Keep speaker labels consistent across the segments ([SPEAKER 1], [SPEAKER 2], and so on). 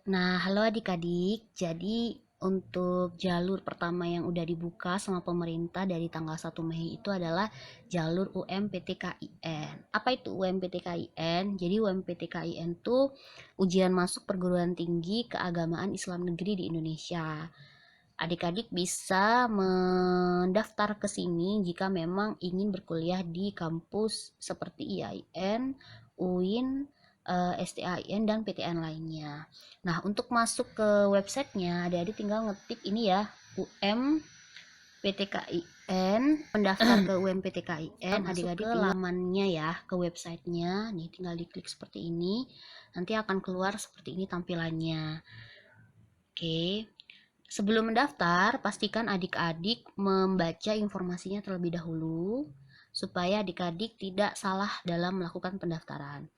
[SPEAKER 1] Nah, halo adik-adik. Jadi, untuk jalur pertama yang udah dibuka sama pemerintah dari tanggal 1 Mei itu adalah jalur UMPTKIN. Apa itu UMPTKIN? Jadi UMPTKIN itu ujian masuk perguruan tinggi keagamaan Islam negeri di Indonesia. Adik-adik bisa mendaftar ke sini jika memang ingin berkuliah di kampus seperti IAIN, UIN, STAIN, dan PTN lainnya. Nah, untuk masuk ke websitenya, adik-adik tinggal ngetik ini ya, UMPTKIN, pendaftar ke UMPTKIN, adik-adik ke lamannya ya, ke websitenya, nih tinggal diklik seperti ini, nanti akan keluar seperti ini tampilannya. Oke, sebelum mendaftar, pastikan adik-adik membaca informasinya terlebih dahulu, supaya adik-adik tidak salah dalam melakukan pendaftaran.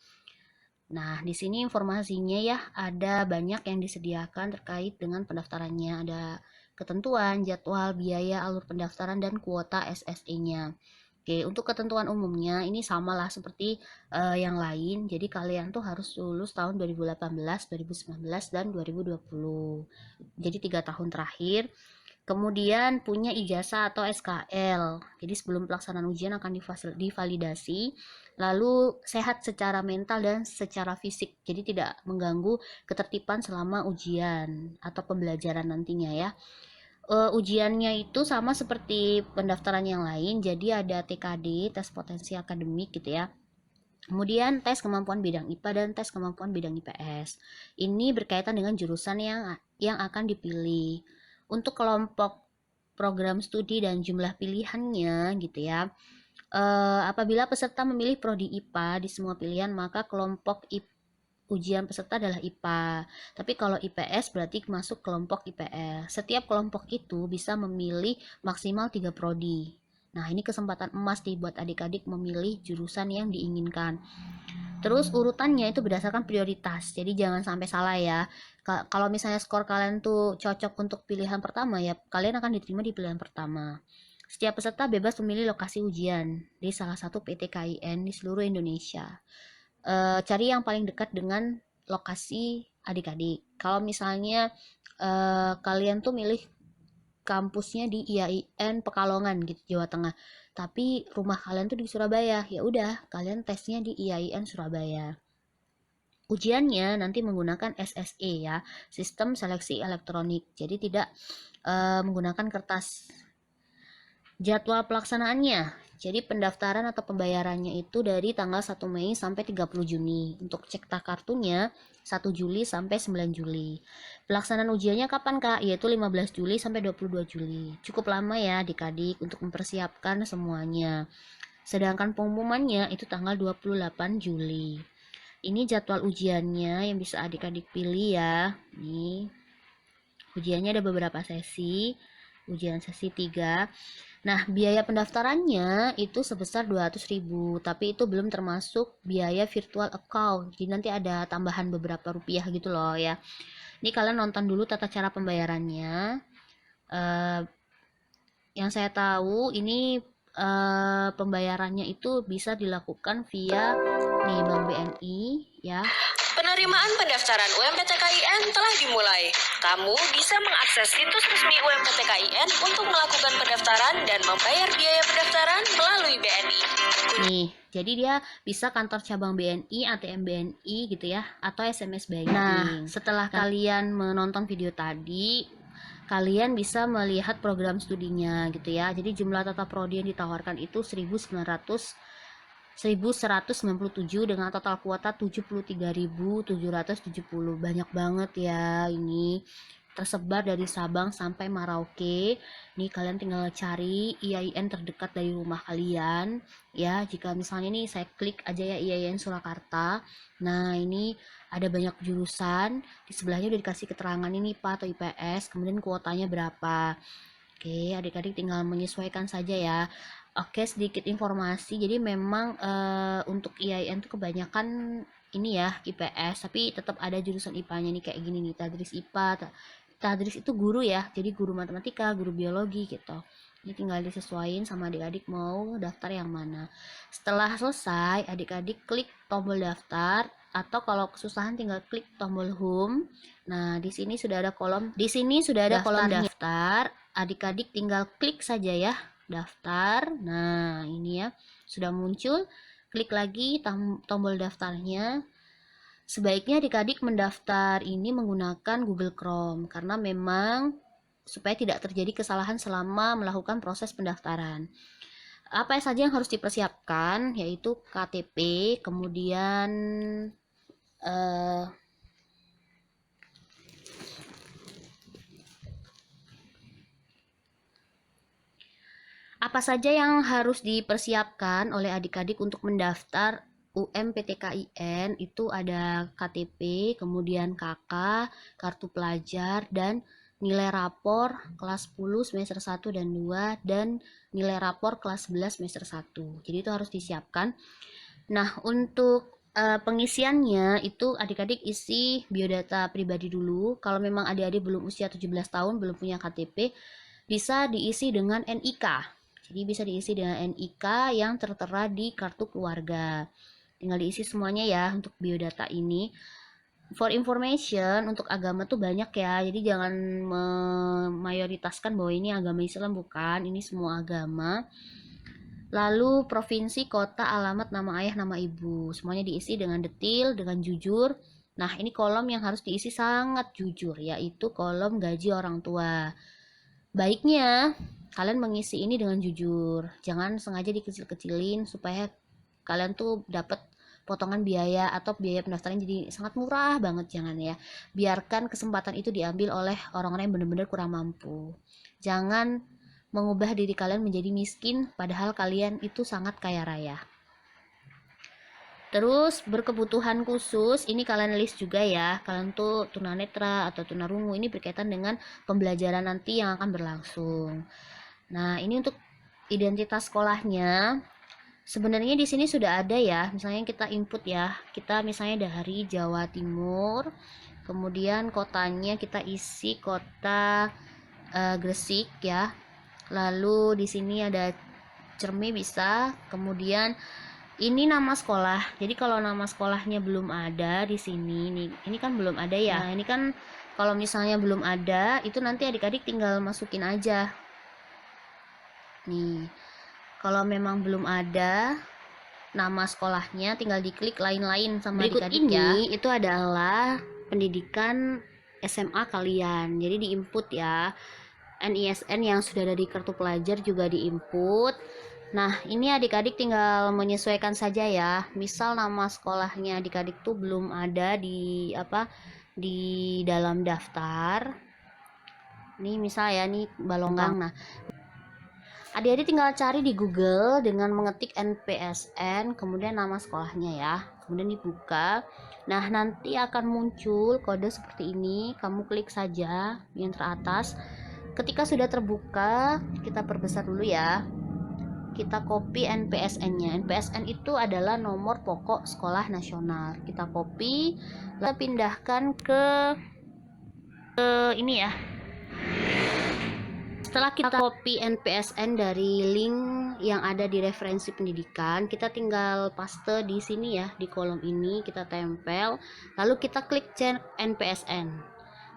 [SPEAKER 1] Nah, di sini informasinya ya, ada banyak yang disediakan terkait dengan pendaftarannya. Ada ketentuan, jadwal, biaya, alur pendaftaran, dan kuota SSE-nya. Oke, untuk ketentuan umumnya ini samalah seperti yang lain. Jadi kalian tuh harus lulus tahun 2018, 2019, dan 2020. Jadi 3 tahun terakhir. Kemudian punya ijazah atau SKL. Jadi sebelum pelaksanaan ujian akan divalidasi. Lalu sehat secara mental dan secara fisik. Jadi tidak mengganggu ketertiban selama ujian atau pembelajaran nantinya ya. Ujiannya itu sama seperti pendaftaran yang lain. Jadi ada TKD, tes potensi akademik gitu ya. Kemudian tes kemampuan bidang IPA dan tes kemampuan bidang IPS. Ini berkaitan dengan jurusan yang akan dipilih. Untuk kelompok program studi dan jumlah pilihannya gitu ya. Apabila peserta memilih prodi IPA di semua pilihan, maka kelompok ujian peserta adalah IPA. Tapi kalau IPS berarti masuk kelompok IPS. Setiap kelompok itu bisa memilih maksimal 3 prodi. Nah, ini kesempatan emas nih buat adik-adik memilih jurusan yang diinginkan. Terus urutannya itu berdasarkan prioritas. Jadi jangan sampai salah ya. Kalau misalnya skor kalian tuh cocok untuk pilihan pertama ya, kalian akan diterima di pilihan pertama. Setiap peserta bebas memilih lokasi ujian di salah satu PTKIN di seluruh Indonesia. Cari yang paling dekat dengan lokasi adik-adik. Kalau misalnya kalian tuh milih kampusnya di IAIN Pekalongan gitu Jawa Tengah, tapi rumah kalian tuh di Surabaya, ya udah kalian tesnya di IAIN Surabaya. Ujiannya nanti menggunakan SSE ya, sistem seleksi elektronik, jadi tidak menggunakan kertas. Jadwal pelaksanaannya, jadi pendaftaran atau pembayarannya itu dari tanggal 1 Mei sampai 30 Juni. Untuk cetak kartunya 1 Juli sampai 9 Juli. Pelaksanaan ujiannya kapan Kak? Yaitu 15 Juli sampai 22 Juli. Cukup lama ya adik-adik untuk mempersiapkan semuanya. Sedangkan pengumumannya itu tanggal 28 Juli. Ini jadwal ujiannya yang bisa adik-adik pilih ya. Nih, ujiannya ada beberapa sesi. Ujian sesi 3. Nah, biaya pendaftarannya itu sebesar 200.000, tapi itu belum termasuk biaya virtual account. Jadi nanti ada tambahan beberapa rupiah gitu loh ya. Ini kalian nonton dulu tata cara pembayarannya. Uh, yang saya tahu ini pembayarannya itu bisa dilakukan via nih Bank BNI ya.
[SPEAKER 2] Penerimaan pendaftaran UMPTKIN telah dimulai. Kamu bisa mengakses situs resmi UMPTKIN untuk melakukan pendaftaran dan membayar biaya pendaftaran melalui BNI.
[SPEAKER 1] Nih, jadi dia bisa kantor cabang BNI, ATM BNI gitu ya, atau SMS banking. Nah, setelah kalian menonton video tadi, kalian bisa melihat program studinya gitu ya. Jadi jumlah total prodi yang ditawarkan itu 1197 dengan total kuota 73.770. Banyak banget ya ini. Tersebar dari Sabang sampai Merauke. Nih kalian tinggal cari IAIN terdekat dari rumah kalian ya. Jika misalnya nih saya klik aja ya IAIN Surakarta. Nah, ini ada banyak jurusan. Di sebelahnya udah dikasih keterangan ini IPA atau IPS, kemudian kuotanya berapa. Oke, adik-adik tinggal menyesuaikan saja ya. Oke, sedikit informasi. Jadi memang untuk IAIN tuh kebanyakan ini ya IPS, tapi tetap ada jurusan IPA-nya nih kayak gini nih, tadris IPA. Tadris itu guru ya, jadi guru matematika, guru biologi gitu. Ini tinggal disesuaikan sama adik-adik mau daftar yang mana. Setelah selesai, adik-adik klik tombol daftar. atau kalau kesusahan tinggal klik tombol home. Nah, di sini sudah ada kolom, kolom daftar. Adik-adik tinggal klik saja ya, daftar. Nah, ini ya, sudah muncul. Klik lagi tombol daftarnya. Sebaiknya adik-adik mendaftar ini menggunakan Google Chrome karena memang supaya tidak terjadi kesalahan selama melakukan proses pendaftaran. Apa saja yang harus dipersiapkan, yaitu KTP, kemudian apa saja yang harus dipersiapkan oleh adik-adik untuk mendaftar UMPTKIN itu ada KTP, kemudian KK, kartu pelajar, dan nilai rapor kelas 10 semester 1 dan 2, dan nilai rapor kelas 11 semester 1. Jadi itu harus disiapkan. Nah, untuk pengisiannya itu adik-adik isi biodata pribadi dulu. Kalau memang adik-adik belum usia 17 tahun, belum punya KTP, bisa diisi dengan NIK. Jadi bisa diisi dengan NIK yang tertera di kartu keluarga. Tinggal diisi semuanya ya untuk biodata ini. For information, untuk agama tuh banyak ya. Jadi jangan memayoritaskan bahwa ini agama Islam, bukan. Ini semua agama. Lalu provinsi, kota, alamat, nama ayah, nama ibu. Semuanya diisi dengan detail, dengan jujur. Nah, ini kolom yang harus diisi sangat jujur, yaitu kolom gaji orang tua. Baiknya kalian mengisi ini dengan jujur, jangan sengaja dikecil-kecilin supaya kalian tuh dapat potongan biaya atau biaya pendaftaran jadi sangat murah banget. Jangan ya, biarkan kesempatan itu diambil oleh orang-orang yang benar-benar kurang mampu. Jangan mengubah diri kalian menjadi miskin padahal kalian itu sangat kaya raya. Terus berkebutuhan khusus, ini kalian list juga ya. Kalian tuh tunanetra atau tunarungu, ini berkaitan dengan pembelajaran nanti yang akan berlangsung. Nah, ini untuk identitas sekolahnya. Sebenarnya di sini sudah ada ya. Misalnya kita input ya. Kita misalnya dari Jawa Timur. Kemudian kotanya kita isi kota Gresik ya. Lalu di sini ada Cermi bisa. Kemudian ini nama sekolah. Jadi kalau nama sekolahnya belum ada di sini nih. Ini kan belum ada ya. Nah, ini kan kalau misalnya belum ada, itu nanti adik-adik tinggal masukin aja. Nih. Kalau memang belum ada nama sekolahnya, tinggal diklik lain-lain sama adik-adik ya. Itu adalah pendidikan SMA kalian. Jadi diinput ya. NISN yang sudah ada di kartu pelajar juga diinput. Nah, ini adik-adik tinggal menyesuaikan saja ya. Misal nama sekolahnya adik-adik tuh belum ada di dalam daftar. Ini misal ya, nih Balonggang. Nah, adik-adik tinggal cari di Google dengan mengetik NPSN, kemudian nama sekolahnya ya. Kemudian dibuka. Nah, nanti akan muncul kode seperti ini. Kamu klik saja yang teratas. Ketika sudah terbuka, kita perbesar dulu ya. Kita copy NPSN-nya. NPSN itu adalah nomor pokok sekolah nasional. Kita copy, lalu pindahkan ke ini ya. Setelah kita copy NPSN dari link yang ada di referensi pendidikan, kita tinggal paste di sini ya, di kolom ini kita tempel, lalu kita klik cek NPSN.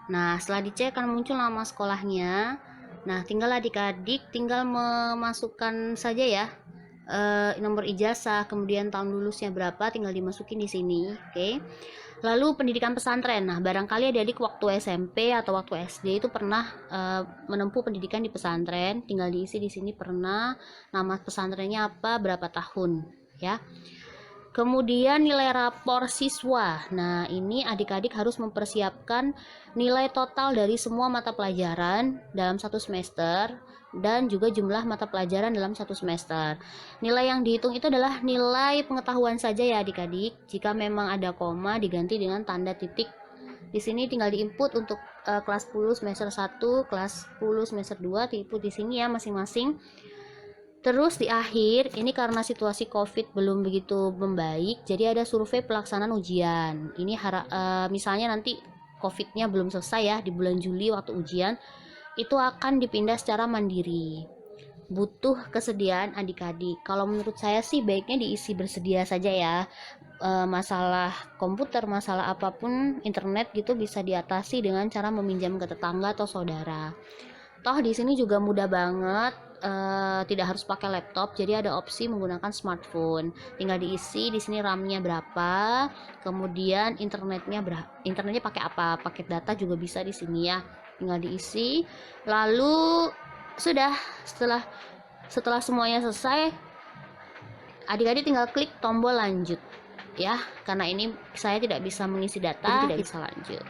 [SPEAKER 1] Nah, setelah dicek akan muncul nama sekolahnya. Nah, tinggal adik-adik tinggal memasukkan saja ya nomor ijazah, kemudian tahun lulusnya berapa, tinggal dimasukin di sini, oke. Lalu pendidikan pesantren. Nah, barangkali adik-adik waktu SMP atau waktu SD itu pernah menempuh pendidikan di pesantren, tinggal diisi di sini pernah, nama pesantrennya apa, berapa tahun, ya. Kemudian nilai rapor siswa. Nah, ini adik-adik harus mempersiapkan nilai total dari semua mata pelajaran dalam satu semester dan juga jumlah mata pelajaran dalam satu semester. Nilai yang dihitung itu adalah nilai pengetahuan saja ya adik-adik. Jika memang ada koma diganti dengan tanda titik. Di sini tinggal diinput untuk kelas 10 semester 1, kelas 10 semester 2, diinput di sini ya masing-masing. Terus di akhir, ini karena situasi COVID belum begitu membaik, jadi ada survei pelaksanaan ujian. Ini misalnya nanti COVID-nya belum selesai ya, di bulan Juli waktu ujian, itu akan dipindah secara mandiri. butuh kesediaan adik-adik. Kalau menurut saya sih baiknya diisi bersedia saja ya. Masalah komputer, masalah apapun internet gitu bisa diatasi dengan cara meminjam ke tetangga atau saudara. Toh di sini juga mudah banget, tidak harus pakai laptop, jadi ada opsi menggunakan smartphone. Tinggal diisi di sini RAM-nya berapa, kemudian internetnya pakai apa, paket data juga bisa di sini ya. Tinggal diisi, lalu sudah. Setelah semuanya selesai, adik-adik tinggal klik tombol lanjut ya, karena ini saya tidak bisa mengisi data, jadi tidak bisa lanjut.